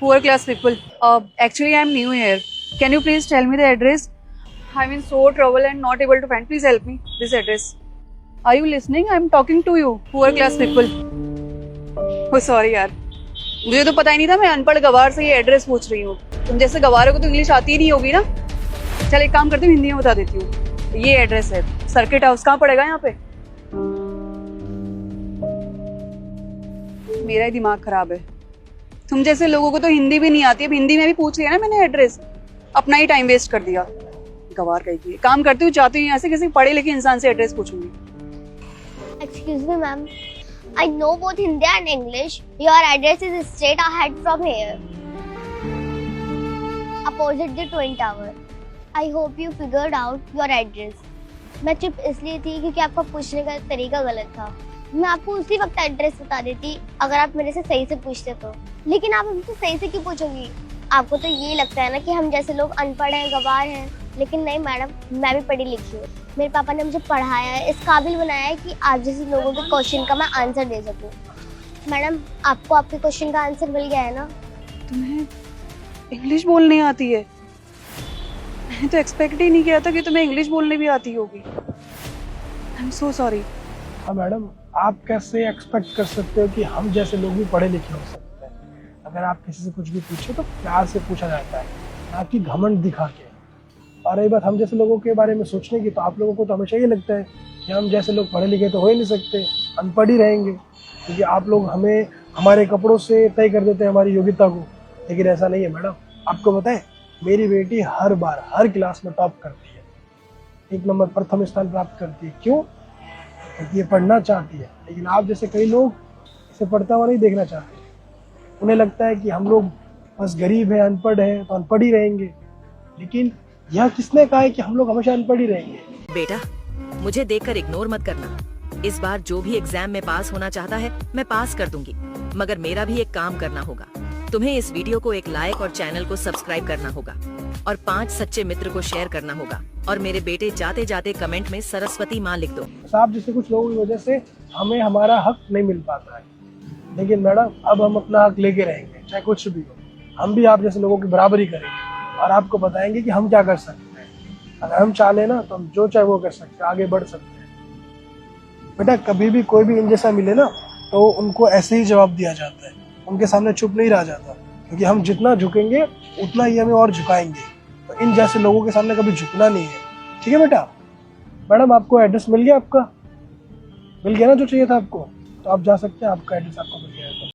Poor class people. Actually, I'm new here. Can you please tell me the address? I'm in so trouble and not able to find. Please help me. This address. Are you listening? I'm talking to you. Poor class people. Oh, sorry यार. मुझे तो पता ही नहीं था मैं अनपढ़ गवार से ये एड्रेस पूछ रही हूँ. तुम जैसे गवारों को तो इंग्लिश आती ही नहीं होगी ना. चल एक काम करती हूँ, हिंदी में बता देती हूँ. ये एड्रेस है. सर्किट हाउस कहाँ पड़ेगा यहाँ पे? मेरा ही दिमाग खराब है. तुम जैसे लोगों को तो हिंदी भी नहीं आती. अब हिंदी में भी पूछ लिया ना मैंने एड्रेस. अपना ही टाइम वेस्ट कर दिया. गवार कहीं काम करती हूँ, जाती हूँ यहाँ से किसी पढ़े लिखे इंसान से एड्रेस पूछूंगी. Excuse me, ma'am. I know both Hindi and English. Your address is straight ahead from here. Opposite the Twin Tower. I hope you figured out your address. मैं चुप इसलिए थी क्योंकि आपका पूछने का तरीका गलत था. मैं आपको उसी वक्त एड्रेस बता देती अगर आप मेरे से सही से पूछते तो. लेकिन आप हमसे सही से क्यों पूछोगी? आपको तो ये लगता है ना कि हम जैसे लोग अनपढ़ हैं, गवार हैं. लेकिन नहीं मैडम, मैं भी पढ़ी लिखी हूँ. मेरे पापा ने मुझे पढ़ाया है, इस काबिल बनाया है कि आप जैसे लोगों के क्वेश्चन का मैं आंसर दे सकूँ. मैडम, आपको आपके क्वेश्चन का आंसर मिल गया है ना? तुम्हें इंग्लिश बोलने आती है? मैंने तो एक्सपेक्ट ही नहीं किया था कि तुम्हें इंग्लिश बोलने भी आती होगी. I am so sorry. हाँ मैडम, आप कैसे एक्सपेक्ट कर सकते हो कि हम जैसे लोग भी पढ़े लिखे हो सकते हैं? अगर आप किसी से कुछ भी पूछो तो प्यार से पूछा जाता है, ना कि घमंड दिखा के. और रही बात हम जैसे लोगों के बारे में सोचने की, तो आप लोगों को तो हमेशा ये लगता है कि हम जैसे लोग पढ़े लिखे तो हो ही नहीं सकते, अनपढ़ ही रहेंगे, क्योंकि आप लोग हमें हमारे कपड़ों से तय कर देते हैं हमारी योग्यता को. लेकिन ऐसा नहीं है मैडम. आपको पता है, मेरी बेटी हर बार हर क्लास में टॉप करती है, 1 नंबर प्रथम स्थान प्राप्त करती है. क्यों? क्योंकि ये पढ़ना चाहती है. लेकिन आप जैसे कई लोग इसे पढ़ता हुआ नहीं देखना चाहते. उन्हें लगता है कि हम लोग बस गरीब हैं, अनपढ़ हैं, तो अनपढ़ ही रहेंगे. लेकिन यह किसने कहा है कि हम लोग हमेशा अनपढ़ ही रहेंगे? बेटा, मुझे देखकर इग्नोर मत करना. इस बार जो भी एग्जाम में पास होना चाहता है मैं पास कर दूंगी, मगर मेरा भी एक काम करना होगा. तुम्हें इस वीडियो को एक लाइक और चैनल को सब्सक्राइब करना होगा और 5 सच्चे मित्र को शेयर करना होगा. और मेरे बेटे जाते जाते कमेंट में सरस्वती माँ लिख दो. आप जैसे कुछ लोगों की वजह से हमें हमारा हक नहीं मिल पाता है. लेकिन मैडम, अब हम अपना हक लेके रहेंगे, चाहे कुछ भी हो. हम भी आप जैसे लोगों की बराबरी करेंगे और आपको बताएंगे कि हम क्या कर सकते हैं. अगर हम चाह लें ना तो हम जो चाहे वो कर सकते हैं, आगे बढ़ सकते हैं. बेटा, कभी भी कोई भी इन जैसा मिले ना तो उनको ऐसे ही जवाब दिया जाता है. उनके सामने चुप नहीं रहा जाता, क्योंकि हम जितना झुकेंगे उतना ही हमें और झुकाएंगे. तो इन जैसे लोगों के सामने कभी झुकना नहीं है. ठीक है बेटा? मैडम, आपको एड्रेस मिल गया? आपका मिल गया ना जो चाहिए था आपको? तो आप जा सकते हैं, आपका एड्रेस आपको मिल गया.